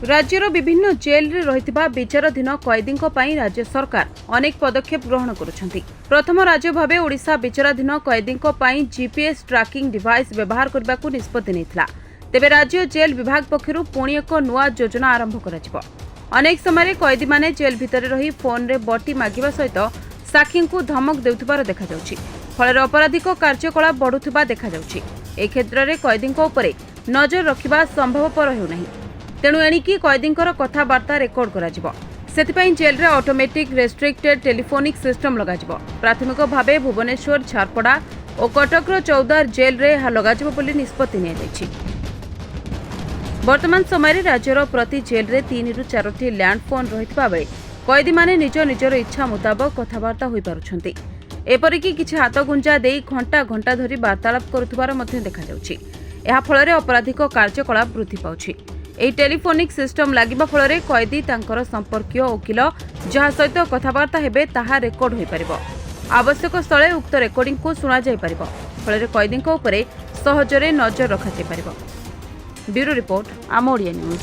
राज्यर विभिन्न जेल रे रहिथिबा विचाराधीन कैदींक पई राज्य सरकार अनेक पदक्षेप ग्रहण करुछंती। प्रथम राज्य भाबे ओडिशा विचाराधीन कैदींक पई जीपीएस ट्रैकिंग डिवाइस व्यवहार करबाकू निष्पत्ति नेथिला। तेबे राज्य जेल विभाग पक्षरु पुणी एक नुआ योजना आरंभ कराजिबो। अनेक समय कैदी माने जेल भितर रही फोन रे बटी मागिबा सहित साक्षी को धमक देउथिबार देखा जाउछि। फल अपराधिक कार्यकलाप बढ़ुथिबा देखा जाउछि। ए क्षेत्र में कैदींक उपरे नजर रखिबा संभवपर हेउनाही। तेणु एणिकी कैदींकर कथबार्ता रेकर्ड कराजिबो। सेथिपई जेल रे ऑटोमेटिक रेस्ट्रिक्टेड टेलीफोनिक सिस्टम लगाजिबो। प्राथमिक भावे भुवनेश्वर, झारपड़ा और कटकर चौदार जेल रे लगाजिबो बोली निष्पत्ति निया जायछि। वर्तमान समय राज्यर प्रति जेल रे 3 रु 4टी लैंडफोन रहितबा बेले कैदी माने निजर इच्छा मुताबक कथबार्ता होई पारुछंती। एपरिकी किछि हाथ गुंजा देई घंटा घंटा धरी वार्तालाप करुथबार मध्ये देखा जाउछि। एहा फଳରେ अपराधिक कार्यकलाप वृद्धि पाउछि। एही टेलीफोनिक सिस्टम लागिबा फଳରେ कैदी तांकर संपर्कीय वकील जहा सहित कथबार्ता हेबे ताहा रेकर्ड होई परिबो। आवश्यक स्थले उक्त रेकर्डिंग को सुना जाय परिबो। फଳରେ कैदींक उपरे सहजरे नजर रखा जाय परिबो। ब्यूरो रिपोर्ट, आम ओडिया न्यूज।